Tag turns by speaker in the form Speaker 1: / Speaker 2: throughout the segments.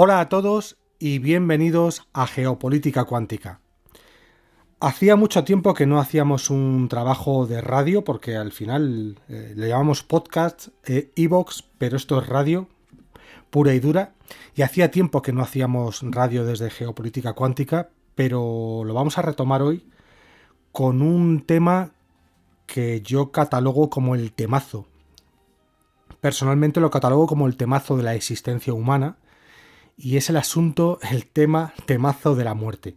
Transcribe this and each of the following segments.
Speaker 1: Hola a todos y bienvenidos a Geopolítica Cuántica. Hacía mucho tiempo que no hacíamos un trabajo de radio porque al final le llamamos podcast, iVoox, pero esto es radio pura y dura. Y hacía tiempo que no hacíamos radio desde Geopolítica Cuántica, pero lo vamos a retomar hoy con un tema que yo catalogo como el temazo. Personalmente lo catalogo como el temazo de la existencia humana. Y es el temazo de la muerte.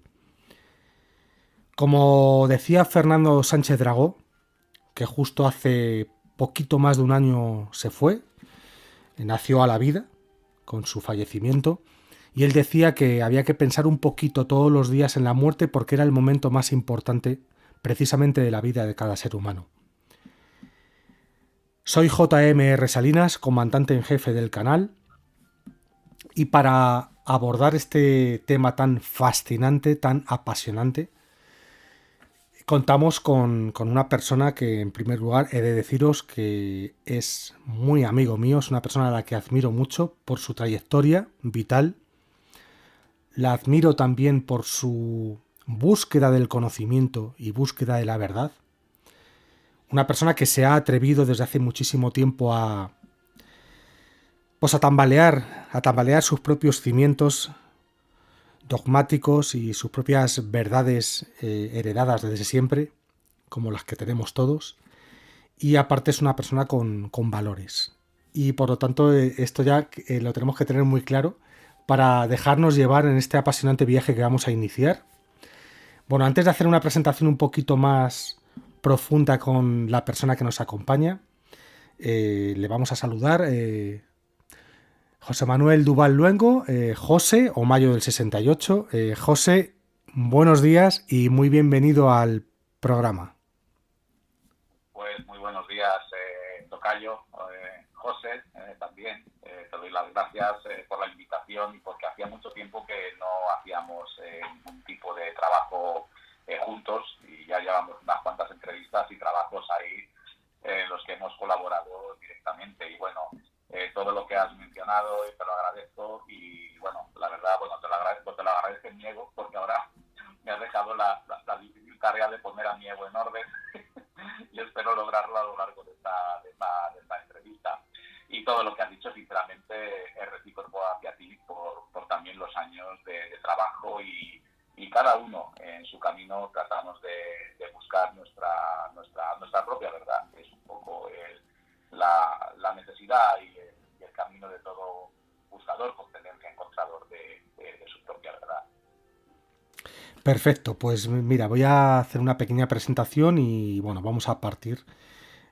Speaker 1: Como decía Fernando Sánchez Dragó, que justo hace poquito más de un año se fue, nació a la vida con su fallecimiento, y él decía que había que pensar un poquito todos los días en la muerte porque era el momento más importante precisamente de la vida de cada ser humano. Soy J.M.R. Salinas, comandante en jefe del canal, y para abordar este tema tan fascinante, tan apasionante, contamos con una persona que, en primer lugar, he de deciros que es muy amigo mío, es una persona a la que admiro mucho por su trayectoria vital. La admiro también por su búsqueda del conocimiento y búsqueda de la verdad. Una persona que se ha atrevido desde hace muchísimo tiempo a tambalear sus propios cimientos dogmáticos y sus propias verdades heredadas desde siempre, como las que tenemos todos, y aparte es una persona con valores. Y por lo tanto esto ya lo tenemos que tener muy claro para dejarnos llevar en este apasionante viaje que vamos a iniciar. Bueno, antes de hacer una presentación un poquito más profunda con la persona que nos acompaña, le vamos a saludar. José Manuel Duval Luengo, José, o Mayo del 68. José, buenos días y muy bienvenido al programa.
Speaker 2: Pues muy buenos días, tocayo, José, también te doy las gracias por la invitación y porque hacía mucho tiempo que no hacíamos ningún tipo de trabajo juntos y ya llevamos unas cuantas entrevistas y trabajos ahí en los que hemos colaborado directamente y bueno, todo lo que has mencionado te lo agradezco y bueno, la verdad, te lo agradezco en mi ego porque ahora me has dejado la difícil tarea de poner a mi ego en orden y espero lograrlo a lo largo de esta entrevista. Y todo lo que has dicho, sinceramente, es recíproco hacia ti por también los años de trabajo y cada uno en su camino tratamos de buscar nuestra propia verdad, que es un poco la necesidad y el camino de todo buscador por tendencia encontrador de su propia verdad.
Speaker 1: Perfecto, pues mira, voy a hacer una pequeña presentación y bueno, vamos a partir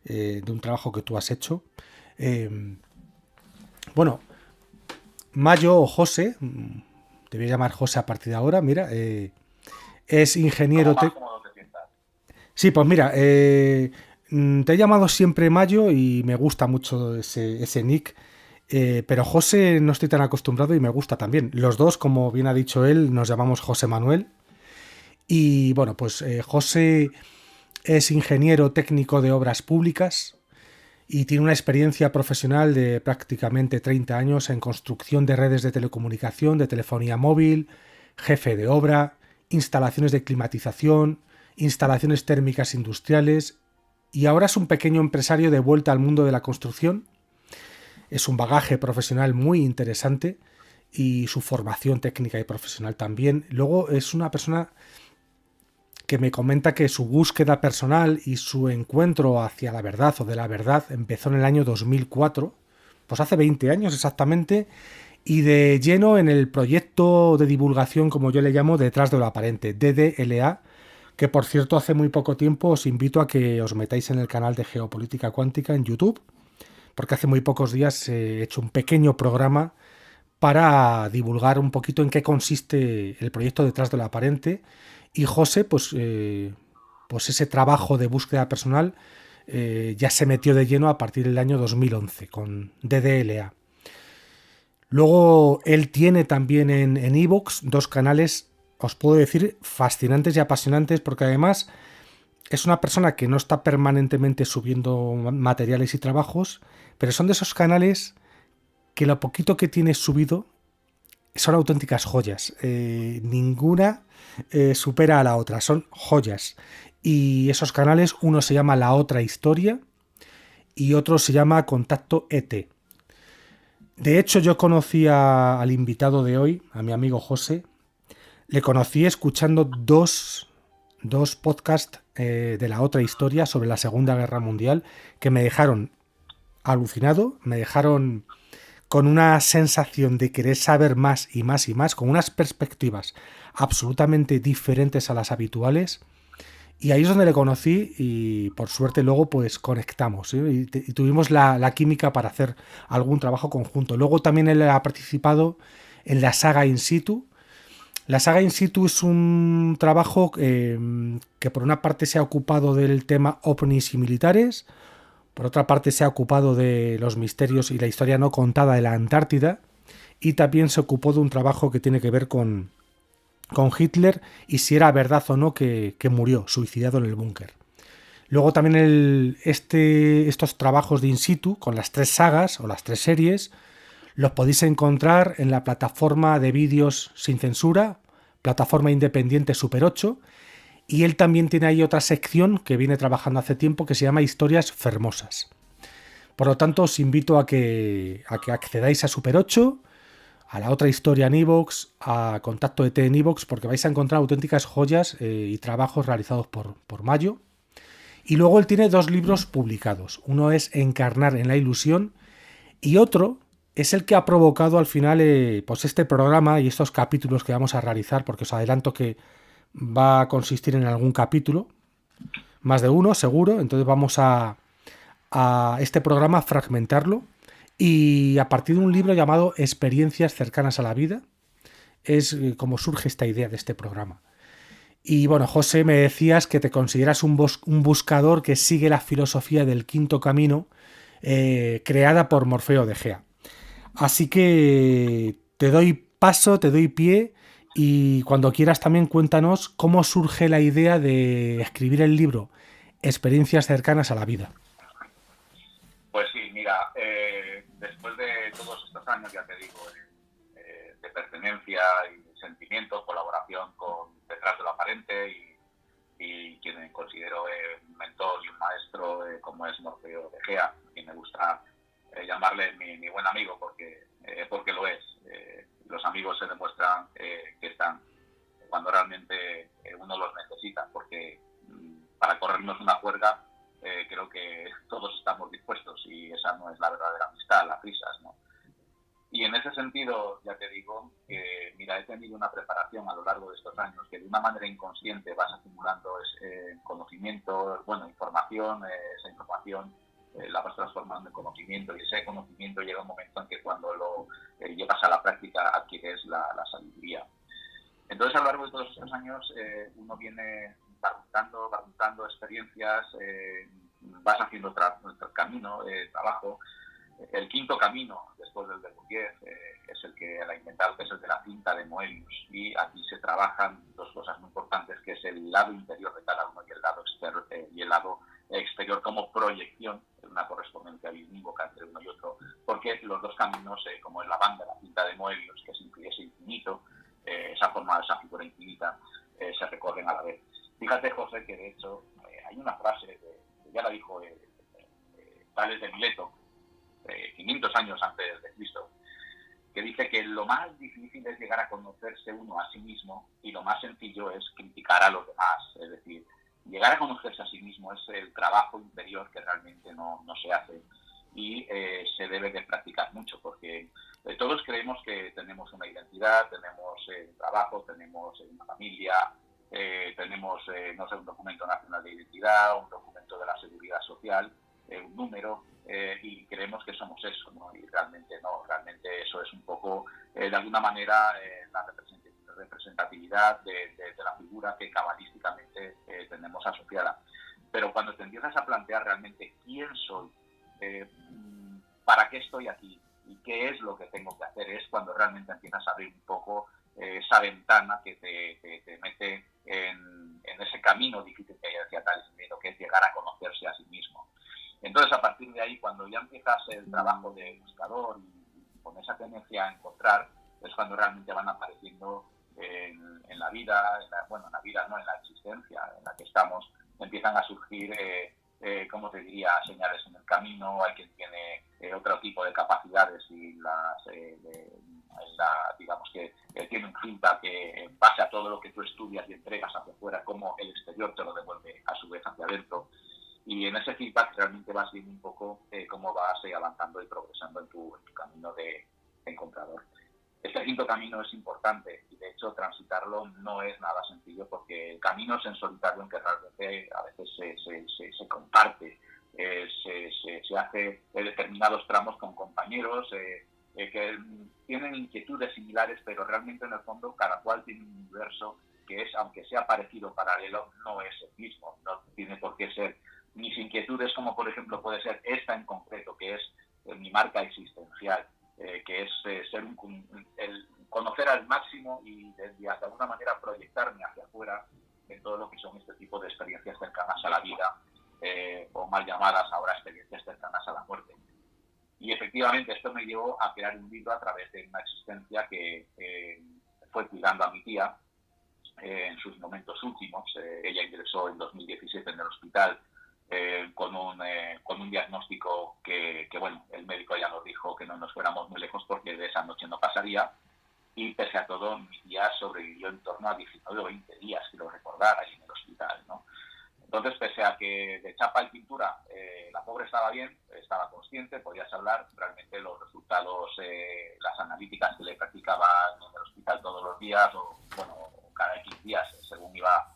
Speaker 1: de un trabajo que tú has hecho. Mayo o José, te voy a llamar José a partir de ahora, mira, es ingeniero... Sí, pues mira, te he llamado siempre Mayo y me gusta mucho ese nick, pero José no estoy tan acostumbrado y me gusta también. Los dos, como bien ha dicho él, nos llamamos José Manuel. Y bueno, pues José es ingeniero técnico de obras públicas y tiene una experiencia profesional de prácticamente 30 años en construcción de redes de telecomunicación, de telefonía móvil, jefe de obra, instalaciones de climatización, instalaciones térmicas industriales y ahora es un pequeño empresario de vuelta al mundo de la construcción. Es un bagaje profesional muy interesante y su formación técnica y profesional también. Luego es una persona que me comenta que su búsqueda personal y su encuentro hacia la verdad o de la verdad empezó en el año 2004, pues hace 20 años exactamente, y de lleno en el proyecto de divulgación, como yo le llamo, Detrás de lo Aparente, DDLA, que por cierto hace muy poco tiempo os invito a que os metáis en el canal de Geopolítica Cuántica en YouTube, porque hace muy pocos días he hecho un pequeño programa para divulgar un poquito en qué consiste el proyecto Detrás de lo Aparente. Y José, pues ese trabajo de búsqueda personal ya se metió de lleno a partir del año 2011 con DDLA. Luego él tiene también en iVoox dos canales, os puedo decir, fascinantes y apasionantes, porque además es una persona que no está permanentemente subiendo materiales y trabajos, pero son de esos canales que lo poquito que tiene subido son auténticas joyas. Ninguna supera a la otra, son joyas. Y esos canales, uno se llama La Otra Historia y otro se llama Contacto ET. De hecho, yo conocí al invitado de hoy, a mi amigo José. Le conocí escuchando dos podcasts de La Otra Historia sobre la Segunda Guerra Mundial que me dejaron alucinado, me dejaron con una sensación de querer saber más y más y más, con unas perspectivas absolutamente diferentes a las habituales. Y ahí es donde le conocí y por suerte luego pues conectamos, ¿eh? Y tuvimos la química para hacer algún trabajo conjunto. Luego también él ha participado en la saga In Situ. La saga In Situ es un trabajo que por una parte se ha ocupado del tema ovnis y militares, por otra parte se ha ocupado de los misterios y la historia no contada de la Antártida, y también se ocupó de un trabajo que tiene que ver con Hitler y si era verdad o no que murió suicidado en el búnker. Luego también estos trabajos de In Situ con las 3 sagas o las 3 series los podéis encontrar en la plataforma de vídeos sin censura, plataforma independiente Super 8, y él también tiene ahí otra sección que viene trabajando hace tiempo que se llama Historias Fermosas. Por lo tanto, os invito a que accedáis a Super 8, a La Otra Historia en iVoox, a Contacto ET en iVoox, porque vais a encontrar auténticas joyas y trabajos realizados por Mayo. Y luego él tiene 2 libros publicados. Uno es Encarnar en la ilusión y otro es el que ha provocado al final pues este programa y estos capítulos que vamos a realizar, porque os adelanto que va a consistir en algún capítulo, más de uno seguro. Entonces vamos a este programa fragmentarlo y a partir de un libro llamado Experiencias cercanas a la vida es como surge esta idea de este programa. Y bueno, José, me decías que te consideras un buscador que sigue la filosofía del quinto camino creada por Morfeo de Gea. Así que te doy paso, te doy pie y cuando quieras también cuéntanos cómo surge la idea de escribir el libro Experiencias cercanas a la vida.
Speaker 2: Pues sí, mira, después de todos estos años, ya te digo, de pertenencia y sentimiento, colaboración con Detrás de lo Aparente y quien considero un mentor y un maestro como es Morfeo de Gea, y me gusta llamarle mi buen amigo porque lo es. Los amigos se demuestran que están cuando realmente uno los necesita, porque para corrernos una juerga creo que todos estamos dispuestos y esa no es la verdadera amistad, las risas, ¿no? Y en ese sentido, ya te digo, mira, he tenido una preparación a lo largo de estos años que de una manera inconsciente vas acumulando conocimiento, bueno, información, esa información la vas transformando en conocimiento y ese conocimiento llega un momento en que cuando lo llevas a la práctica adquieres la sabiduría. Entonces, a lo largo de todos estos años, uno viene barruntando experiencias, vas haciendo otro camino, trabajo. El quinto camino, después del de Bourdieu, es el que él ha inventado, que es el de la cinta de Moebius. Y aquí se trabajan 2 cosas muy importantes, que es el lado interior de cada uno y el lado exterior como proyección, una correspondencia biunívoca entre uno y otro, porque los 2 caminos, como es la banda, la cinta de Moebius, que es ese infinito, esa figura infinita, se recorren a la vez. Fíjate, José, que de hecho hay una frase, ya la dijo Tales de Mileto, 500 años antes de Cristo, que dice que lo más difícil es llegar a conocerse uno a sí mismo y lo más sencillo es criticar a los demás. Es decir, llegar a conocerse a sí mismo es el trabajo interior que realmente no se hace y se debe de practicar mucho, porque todos creemos que tenemos una identidad, tenemos trabajo, tenemos una familia, tenemos, no sé, un documento nacional de identidad, un documento de la seguridad social, un número, y creemos que somos eso, ¿no? Y realmente no, realmente eso es un poco, de alguna manera, la representatividad de la figura que cabalísticamente tenemos asociada. Pero cuando te empiezas a plantear realmente quién soy, para qué estoy aquí y qué es lo que tengo que hacer, es cuando realmente empiezas a abrir un poco esa ventana que te mete en ese camino difícil que ya decía Tales, que es llegar a conocerse a sí mismo. Entonces, a partir de ahí, cuando ya empiezas el trabajo de buscador y con esa tendencia a encontrar, es cuando realmente van apareciendo en la vida, en la vida no, en la existencia en la que estamos, empiezan a surgir, ¿cómo te diría?, señales en el camino. Hay quien tiene otro tipo de capacidades y digamos que tiene un feedback que en base a todo lo que tú estudias y entregas hacia afuera, como el exterior te lo devuelve a su vez hacia adentro. Y en ese feedback realmente vas viendo un poco cómo vas avanzando y progresando en tu camino de encontrador. Este quinto camino es importante y de hecho transitarlo no es nada sencillo, porque el camino es en solitario, aunque realmente a veces se comparte, se hace determinados tramos con compañeros que tienen inquietudes similares, pero realmente en el fondo cada cual tiene un universo que es, aunque sea parecido o paralelo, no es el mismo, no tiene por qué ser mis inquietudes, como por ejemplo puede ser esta en concreto, que es mi marca existencial, que es el conocer al máximo y de alguna manera proyectarme hacia afuera en todo lo que son este tipo de experiencias cercanas a la vida, o mal llamadas ahora experiencias cercanas a la muerte. Y efectivamente esto me llevó a crear un libro a través de una existencia que fue cuidando a mi tía en sus momentos últimos. Ella ingresó en 2017 en el hospital con un diagnóstico que, bueno, el médico ya nos dijo que no nos fuéramos muy lejos porque de esa noche no pasaría, y pese a todo mi tía sobrevivió en torno a 19 o 20 días, quiero recordar, ahí en el hospital, ¿no? Entonces, pese a que de chapa y pintura la pobre estaba bien, estaba consciente, podías hablar, realmente los resultados, las analíticas que le practicaban en el hospital todos los días, o bueno, cada X días, según iba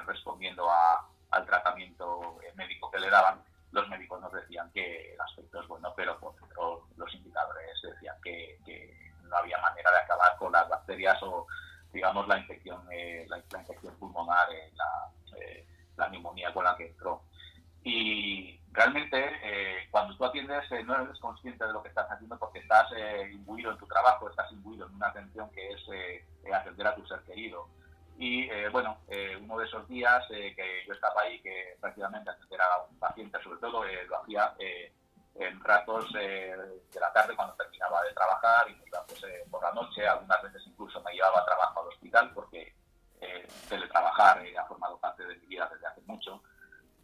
Speaker 2: respondiendo al tratamiento médico que le daban, los médicos nos decían que el aspecto es bueno, pero por dentro los indicadores decían que no había manera de acabar con las bacterias o, digamos, la infección pulmonar, la neumonía con la que entró. Y realmente cuando tú atiendes no eres consciente de lo que estás haciendo, porque estás imbuido en tu trabajo, estás imbuido en una atención que es atender a tu ser querido. Y bueno, uno de esos días que yo estaba ahí, que prácticamente atender a un paciente, sobre todo lo hacía en ratos de la tarde cuando terminaba de trabajar, y pues, por la noche, algunas veces incluso me llevaba a trabajo al hospital, porque teletrabajar ha formado parte de mi vida desde hace mucho,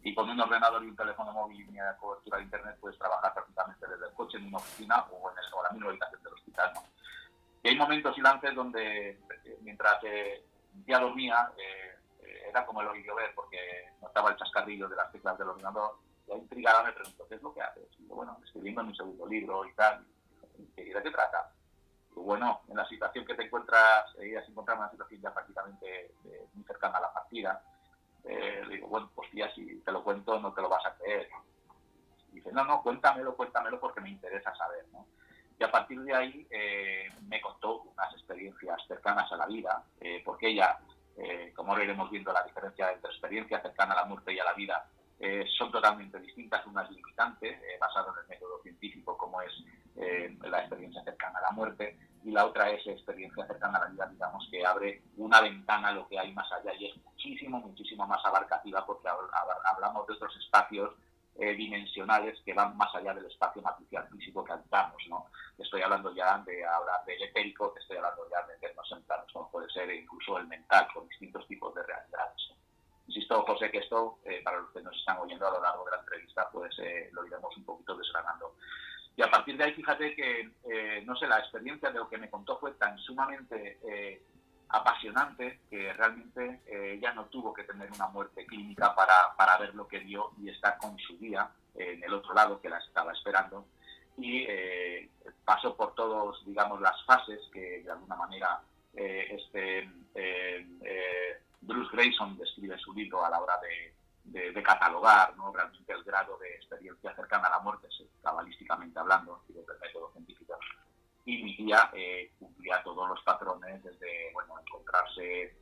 Speaker 2: y con un ordenador y un teléfono móvil y una cobertura de internet puedes trabajar prácticamente desde el coche, en una oficina o en la misma habitación del hospital, ¿no? Y hay momentos y lances donde mientras ya dormía era como el oír llover, porque notaba el chascarrillo de las teclas del ordenador, y ahí intrigada me preguntó: ¿qué es lo que haces? Y digo: bueno, escribiendo mi segundo libro y tal. ¿Y de qué trata? Y bueno, en la situación que te encuentras, ella se encontraba en una situación ya prácticamente muy cercana a la partida. Le digo: bueno, pues tía, si te lo cuento no te lo vas a creer. Y dice: no, cuéntamelo porque me interesa saber, ¿no? Y a partir de ahí me contó unas experiencias cercanas a la vida, porque ella, como ahora iremos viendo la diferencia entre experiencia cercana a la muerte y a la vida, son totalmente distintas. Una es limitante, basada en el método científico, como es la experiencia cercana a la muerte, y la otra es experiencia cercana a la vida, digamos, que abre una ventana a lo que hay más allá, y es muchísimo más abarcativa, porque hablamos de otros espacios dimensionales que van más allá del espacio material físico que habitamos, ¿no? Estoy hablando ya de hablar del etérico, que estoy hablando ya de meternos en planos como puede ser incluso el mental, con distintos tipos de realidades. Insisto, José, que esto, para los que nos están oyendo a lo largo de la entrevista, pues lo iremos un poquito desgranando. Y a partir de ahí, fíjate que, no sé, la experiencia de lo que me contó fue tan sumamente apasionante, que realmente ella no tuvo que tener una muerte clínica para ver lo que vio y estar con su guía en el otro lado, que la estaba esperando, y pasó por todos, digamos, las fases que de alguna manera Bruce Greyson describe en su libro a la hora de catalogar, ¿no?, realmente el grado de experiencia cercana a la muerte, cabalísticamente hablando, y desde el método científico. Y mi tía cumplía todos los patrones, desde, bueno, encontrarse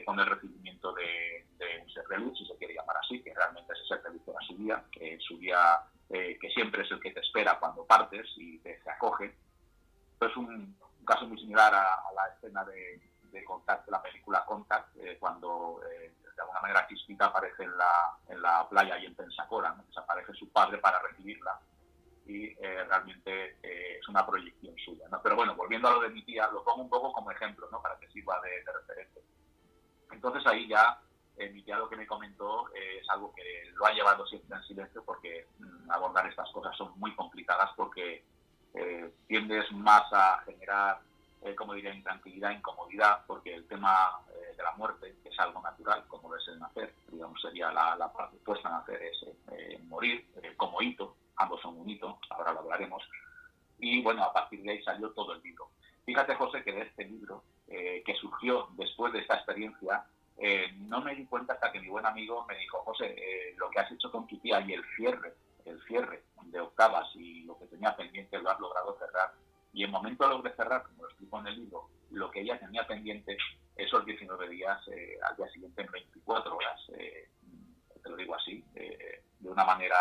Speaker 2: con el recibimiento de un ser de luz, si se quiere llamar así, que realmente ese ser de luz era su guía, que siempre es el que te espera cuando partes y te acoge. Es un caso muy similar a la escena de Contact, la película Contact, cuando de alguna manera Chispita aparece en la playa y en Pensacola, ¿no? Desaparece su padre para recibirla, y realmente es una proyección suya, ¿no? Pero bueno, volviendo a lo de mi tía, lo pongo un poco como ejemplo, ¿no? Para que sirva de referente. Entonces ahí ya mi tía lo que me comentó es algo que lo ha llevado siempre en silencio, porque abordar estas cosas son muy complicadas, porque tiendes más a generar, como diría, intranquilidad, incomodidad, porque el tema de la muerte es algo natural, como es el nacer, digamos, sería la parte opuesta a nacer es morir, como hito, ambos son un hito, ahora lo hablaremos, y bueno, a partir de ahí salió todo el libro. Fíjate, José, que de este libro, que surgió después de esta experiencia, no me di cuenta hasta que mi buen amigo me dijo: José, lo que has hecho con tu tía y el cierre de octavas y lo que tenía pendiente lo has logrado cerrar. Y en el momento logré cerrar, como lo explico en el libro, lo que ella tenía pendiente, esos 19 días, al día siguiente en 24 horas, te lo digo así, de una manera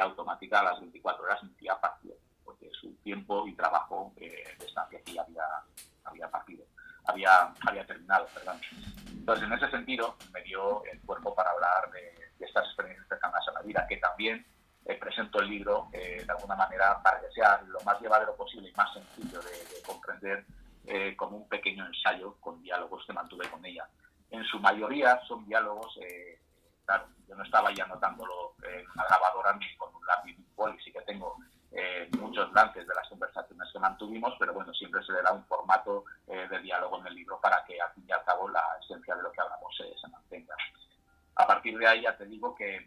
Speaker 2: automática, a las 24 horas mi tía partió, porque su tiempo y trabajo de estancia aquí había partido. Había terminado, perdón. Entonces, en ese sentido, me dio el cuerpo para hablar de estas experiencias cercanas a la vida, que también presento el libro de alguna manera para que sea lo más llevadero posible y más sencillo de comprender, como un pequeño ensayo con diálogos que mantuve con ella. En su mayoría son diálogos, claro, yo no estaba ya anotándolo en una grabadora ni con un lápiz y un boli, sí que tengo muchos lances de las conversaciones que mantuvimos, pero bueno, siempre se le da un formato de diálogo en el libro para que al fin y al cabo la esencia de lo que hablamos se mantenga. A partir de ahí ya te digo que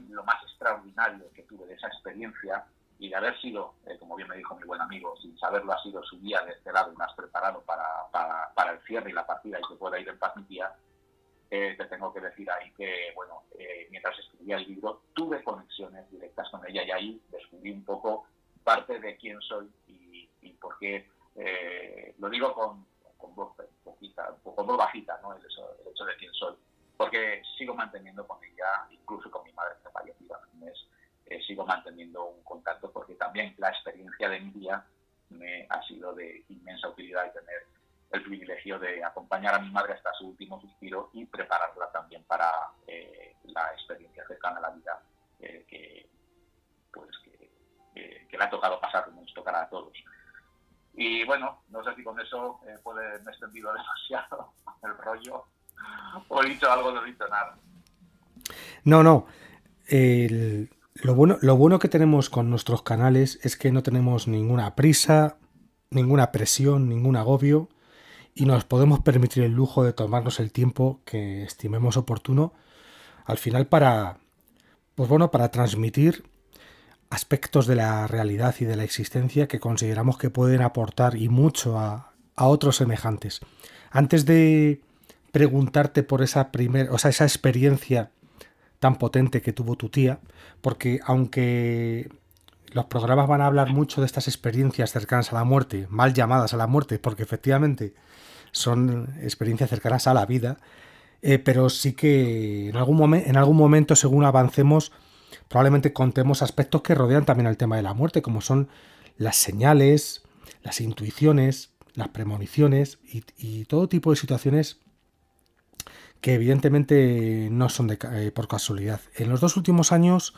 Speaker 2: lo más extraordinario que tuve de esa experiencia, y de haber sido, como bien me dijo mi buen amigo, sin saberlo ha sido su guía de este lado y más preparado para el cierre y la partida y que pueda ir en paz mi tía, te tengo que decir ahí que, bueno, mientras escribía el libro tuve conexiones directas con ella y ahí descubrí un poco parte de quién soy y por qué, lo digo con voz bajita, ¿no? El hecho de quién soy, porque sigo manteniendo con ella, incluso con mi madre que fallecida hace un mes, sigo manteniendo un contacto, porque también la experiencia de mi día me ha sido de inmensa utilidad y tener el privilegio de acompañar a mi madre hasta su último suspiro y prepararla también para la experiencia cercana a la vida que le ha tocado pasar, como nos tocará a todos. Y bueno, no sé si con eso me he extendido demasiado el rollo o he dicho algo, no he dicho nada.
Speaker 1: No. Lo bueno que tenemos con nuestros canales es que no tenemos ninguna prisa, ninguna presión, ningún agobio, y nos podemos permitir el lujo de tomarnos el tiempo que estimemos oportuno al final para transmitir aspectos de la realidad y de la existencia que consideramos que pueden aportar y mucho a otros semejantes. Antes de preguntarte por esa experiencia tan potente que tuvo tu tía, porque aunque los programas van a hablar mucho de estas experiencias cercanas a la muerte, mal llamadas a la muerte, porque efectivamente son experiencias cercanas a la vida, pero sí que en algún momento, según avancemos, probablemente contemos aspectos que rodean también al tema de la muerte, como son las señales, las intuiciones, las premoniciones y todo tipo de situaciones que evidentemente no son por casualidad. En los 2 últimos años,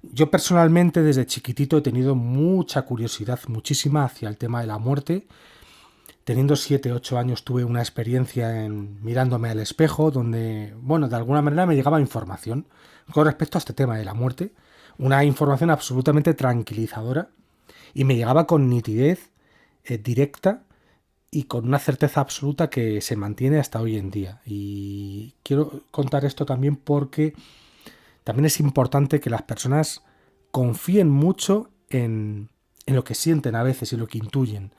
Speaker 1: yo personalmente desde chiquitito he tenido mucha curiosidad, muchísima, hacia el tema de la muerte. Teniendo 7, 8 años tuve una experiencia mirándome al espejo donde, bueno, de alguna manera me llegaba información con respecto a este tema de la muerte, una información absolutamente tranquilizadora y me llegaba con nitidez directa y con una certeza absoluta que se mantiene hasta hoy en día. Y quiero contar esto también porque también es importante que las personas confíen mucho en lo que sienten a veces y lo que intuyen.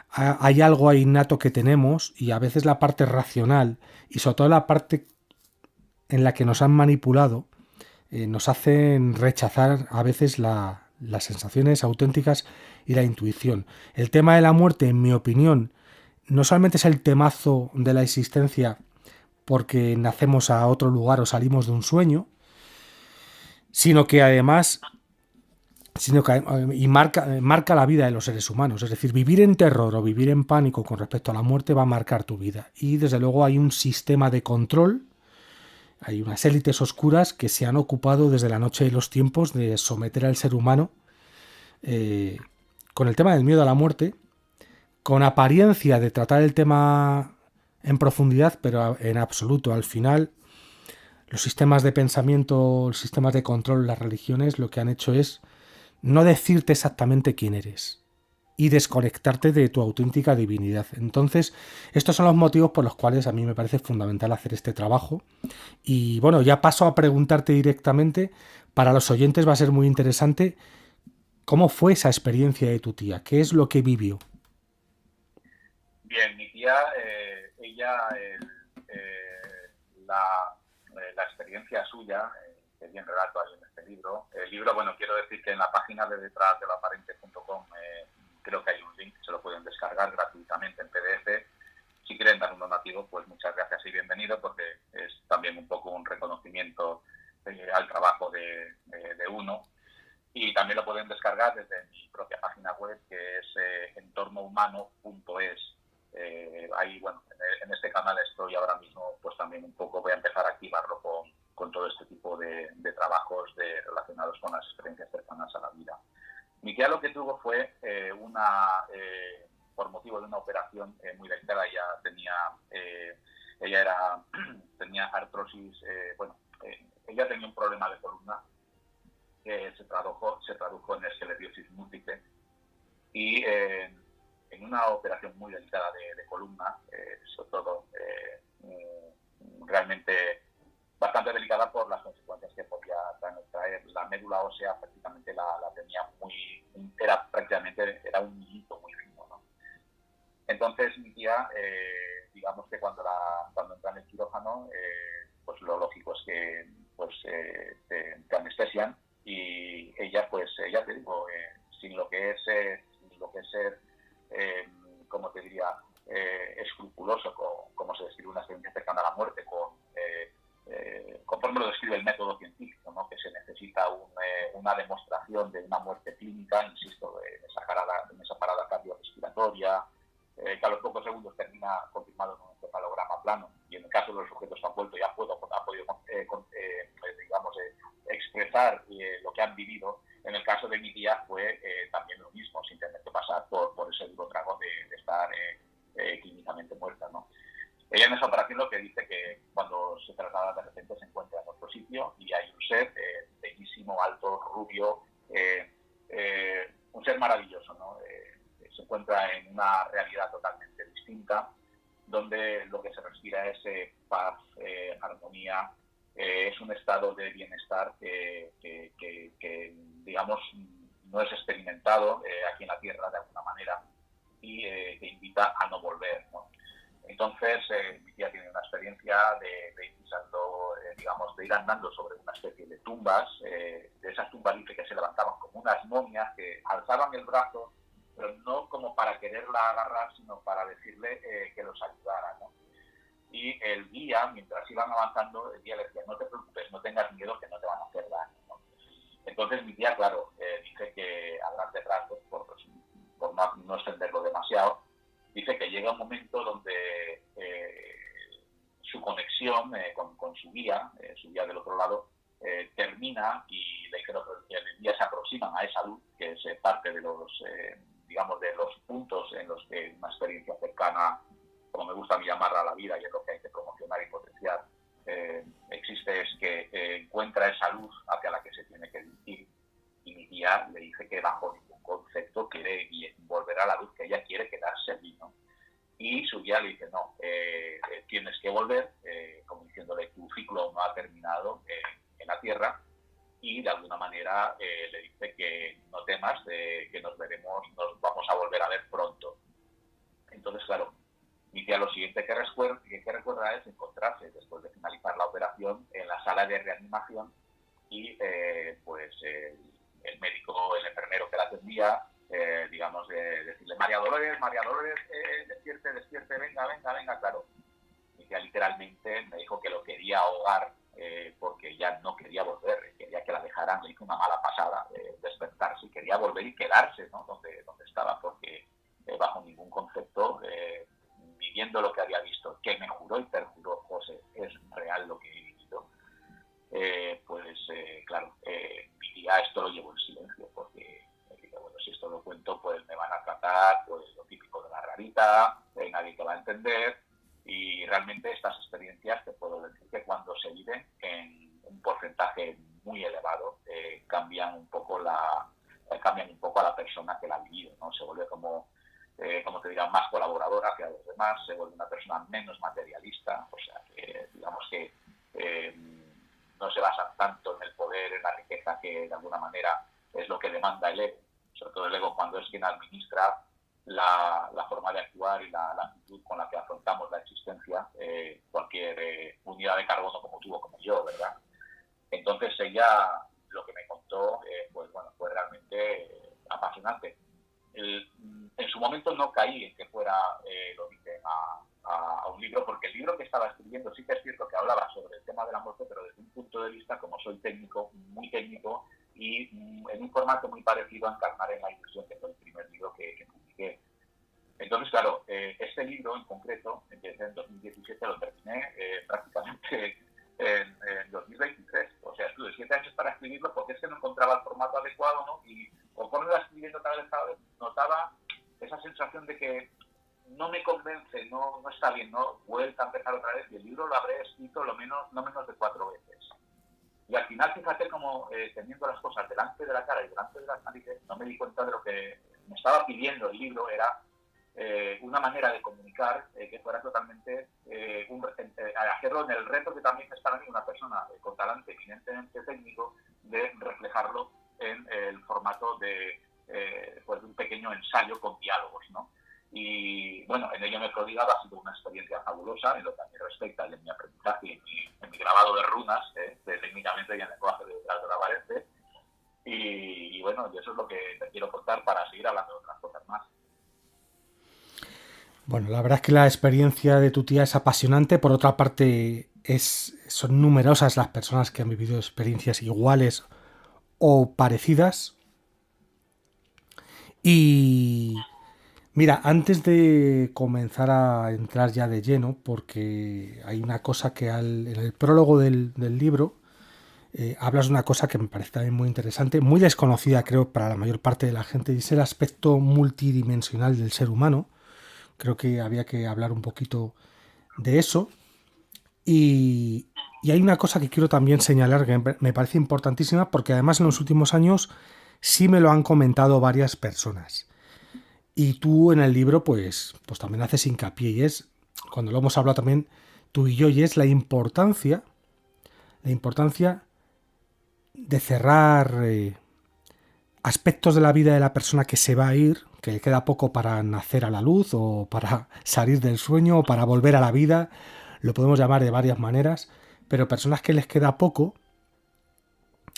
Speaker 1: Hay algo innato que tenemos y a veces la parte racional y sobre todo la parte en la que nos han manipulado nos hacen rechazar a veces las sensaciones auténticas y la intuición. El tema de la muerte, en mi opinión, no solamente es el temazo de la existencia porque nacemos a otro lugar o salimos de un sueño, sino que además marca la vida de los seres humanos. Es decir, vivir en terror o vivir en pánico con respecto a la muerte va a marcar tu vida. Y desde luego hay un sistema de control, hay unas élites oscuras que se han ocupado desde la noche de los tiempos de someter al ser humano eh, con el tema del miedo a la muerte, con apariencia de tratar el tema en profundidad, pero en absoluto. Al final, los sistemas de pensamiento, los sistemas de control, las religiones, lo que han hecho es no decirte exactamente quién eres y desconectarte de tu auténtica divinidad. Entonces, estos son los motivos por los cuales a mí me parece fundamental hacer este trabajo. Y bueno, ya paso a preguntarte directamente. Para los oyentes va a ser muy interesante cómo fue esa experiencia de tu tía, qué es lo que vivió.
Speaker 2: Bien, mi tía, ella, la experiencia suya, que bien relato ahí en este libro. El libro, bueno, quiero decir que en la página de detrás de laparente.com creo que hay un link, se lo pueden descargar gratuitamente en PDF. Si quieren dar un donativo, pues muchas gracias y bienvenido, porque es también un poco un reconocimiento al trabajo de uno. Y también lo pueden descargar desde mi propia página web, que es entornohumano.es. Ahí, bueno, en este canal estoy ahora mismo, pues también un poco voy a empezar a activarlo con todo este tipo de trabajos relacionados con las experiencias cercanas a la vida. Mi tía lo que tuvo fue por motivo de una operación muy delicada. Tenía artrosis, ella tenía un problema de columna que se tradujo en esclerosis múltiple, y en una operación muy delicada de columna, sobre todo realmente bastante delicada por las consecuencias que podía traer. La médula ósea prácticamente la tenía era un hilito muy fino, ¿no? Entonces mi tía, digamos que cuando entra en el quirófano, pues lo lógico es que te anestesian, y ella, pues ella te digo, sin lo que es ser, como te diría, escrupuloso, como se describe una experiencia cercana a la muerte, conforme lo describe el método científico, ¿no? Que se necesita una demostración de una muerte clínica, insisto, en esa parada cardiorrespiratoria, que a los pocos segundos termina confirmado en un encefalograma plano, y en el caso de los sujetos que han vuelto ya ha podido expresar lo que han vivido. En el caso de mi tía fue también lo mismo, sin tener que pasar por ese duro trago de estar clínicamente muerta, ¿no? Ella en esa operación lo que dice que cuando se traslada de repente se encuentra en otro sitio y hay un ser bellísimo, alto, rubio, un ser maravilloso, ¿no? Se encuentra en una realidad totalmente distinta, donde lo que se respira es paz, armonía, es un estado de bienestar que digamos, no es experimentado aquí en la Tierra de alguna manera, y te invita a no volver, ¿no? Entonces, mi tía tiene una experiencia de ir pisando, digamos, de ir andando sobre una especie de tumbas, de esas tumbas que se levantaban como unas momias que alzaban el brazo, pero no como para quererla agarrar, sino para decirle que los ayudara, ¿no? Y el guía, mientras iban avanzando, el guía le decía: no te preocupes, no tengas miedo, que no te van a hacer daño, ¿no? Entonces mi tía, claro, dice que a grandes rasgos, por no extenderlo demasiado, dice que llega un momento donde su conexión con su guía del otro lado, termina, y le dijeron que el guía se aproximan a esa luz, que es parte de digamos, de los puntos en los que una experiencia cercana, como me gusta a mí llamarla, a la vida, y es lo que hay que promocionar y potenciar, existe, es que encuentra esa luz hacia la que se tiene que dirigir. Y mi tía le dice que bajo ningún concepto quiere volver a la luz, que ella quiere quedarse allí, ¿no? Y su guía le dice: no, tienes que volver, como diciéndole, tu ciclo no ha terminado en la Tierra, y de alguna manera le dice que no temas, que nos vamos a volver a ver pronto. Entonces, claro, mi tía lo siguiente que recuerda es encontrarse, después de finalizar la operación, en la sala de reanimación, y el médico, el enfermero que la atendía, digamos, decirle: María Dolores, despierte, venga, claro. Mi tía literalmente me dijo que lo quería ahogar, porque ya no quería volver, quería que la dejaran, le hizo una mala pasada, despertarse, y quería volver y quedarse, ¿no? donde estaba, porque bajo ningún concepto, viviendo lo que había visto, que me juró y perjuró: José, es real lo que he vivido. Claro, mi tía esto lo llevó en silencio, porque necesidad, nadie te va a entender, y realmente estas experiencias te puedo decir que cuando se viven en un porcentaje muy elevado cambian un poco a la persona que la ha vivido, ¿no? Se vuelve como te diría, más colaboradora hacia los demás, se vuelve una persona menos materialista, o sea, que digamos que no se basa tanto en el poder, en la riqueza, que de alguna manera es lo que demanda el ego, sobre todo el ego cuando es quien administra la forma de actuar y la actitud con la que afrontamos la existencia, cualquier unidad de carbono como tú o como yo, ¿verdad? Entonces ella, lo que me contó, pues bueno, fue realmente apasionante. En su momento no caí en que fuera, lo dije, a un libro, porque el libro que estaba escribiendo sí que es cierto que hablaba sobre el tema de la muerte, pero desde un punto de vista, como soy técnico, muy técnico, y en un formato muy parecido a Encarnar en la ilusión, que fue el primer libro que publiqué. Entonces, claro, este libro en concreto, empecé en 2017, lo terminé prácticamente en 2023. O sea, estuve 7 años para escribirlo porque es que no encontraba el formato adecuado, ¿no? Y conforme iba escribiendo cada vez notaba esa sensación de que no me convence, no está bien, ¿no? Vuelta a empezar otra vez, y el libro lo habré escrito no menos de 4 veces. Y al final, fíjate cómo teniendo las cosas delante de la cara y delante de las narices, no me di cuenta de lo que me estaba pidiendo el libro. Era una manera de comunicar que fuera totalmente hacerlo en el reto que también es para mí una persona con talante eminentemente técnico, de reflejarlo en el formato de un pequeño ensayo con diálogos, ¿no? Y bueno, en ello me he prodigado, ha sido una experiencia fabulosa en lo que a mí respecta y en mi aprendizaje, en mi grabado de runas, técnicamente y en el lenguaje de Travarese. Y bueno, y eso es lo que te quiero contar para seguir hablando de otras cosas más.
Speaker 1: Bueno, la verdad es que la experiencia de tu tía es apasionante. Por otra parte, son numerosas las personas que han vivido experiencias iguales o parecidas. Y mira, antes de comenzar a entrar ya de lleno, porque hay una cosa que en el prólogo del libro hablas de una cosa que me parece también muy interesante, muy desconocida creo para la mayor parte de la gente, y es el aspecto multidimensional del ser humano. Creo que había que hablar un poquito de eso. Y hay una cosa que quiero también señalar que me parece importantísima, porque además en los últimos años sí me lo han comentado varias personas. Y tú en el libro pues también haces hincapié, y es, cuando lo hemos hablado también tú y yo, y es la importancia de cerrar aspectos de la vida de la persona que se va a ir, que le queda poco para nacer a la luz o para salir del sueño o para volver a la vida, lo podemos llamar de varias maneras, pero personas que les queda poco,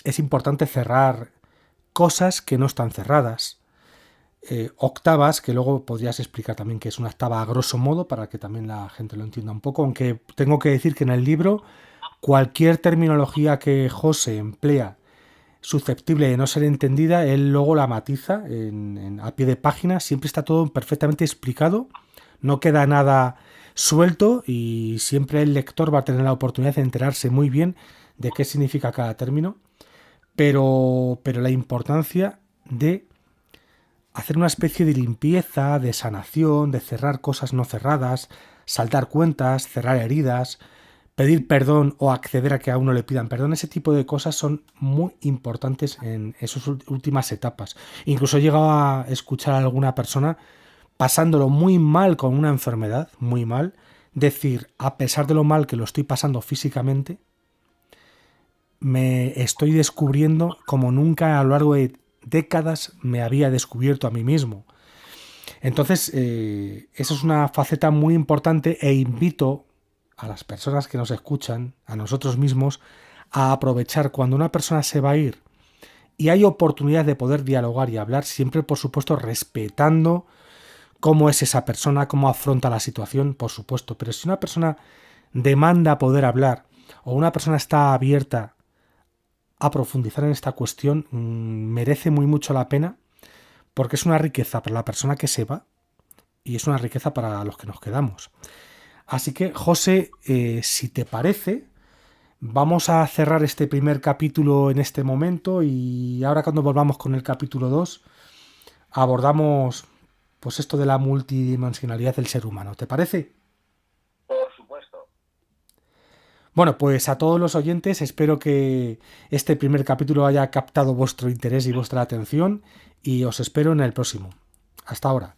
Speaker 1: es importante cerrar cosas que no están cerradas, octavas, que luego podrías explicar también que es una octava a grosso modo para que también la gente lo entienda un poco, aunque tengo que decir que en el libro cualquier terminología que José emplea susceptible de no ser entendida, él luego la matiza a pie de página, siempre está todo perfectamente explicado, no queda nada suelto y siempre el lector va a tener la oportunidad de enterarse muy bien de qué significa cada término, pero la importancia de hacer una especie de limpieza, de sanación, de cerrar cosas no cerradas, saldar cuentas, cerrar heridas, pedir perdón o acceder a que a uno le pidan perdón, ese tipo de cosas son muy importantes en esas últimas etapas. Incluso he llegado a escuchar a alguna persona pasándolo muy mal con una enfermedad, muy mal, decir, a pesar de lo mal que lo estoy pasando físicamente, me estoy descubriendo como nunca a lo largo de décadas me había descubierto a mí mismo. Entonces, eso es una faceta muy importante, e invito a las personas que nos escuchan, a nosotros mismos, a aprovechar cuando una persona se va a ir y hay oportunidad de poder dialogar y hablar, siempre por supuesto respetando cómo es esa persona, cómo afronta la situación, por supuesto. Pero si una persona demanda poder hablar o una persona está abierta a profundizar en esta cuestión, merece muy mucho la pena, porque es una riqueza para la persona que se va y es una riqueza para los que nos quedamos. Así que, José, si te parece, vamos a cerrar este primer capítulo en este momento, y ahora cuando volvamos con el capítulo 2 abordamos pues esto de la multidimensionalidad del ser humano. ¿Te parece?
Speaker 2: Por supuesto.
Speaker 1: Bueno, pues a todos los oyentes espero que este primer capítulo haya captado vuestro interés y vuestra atención y os espero en el próximo. Hasta ahora.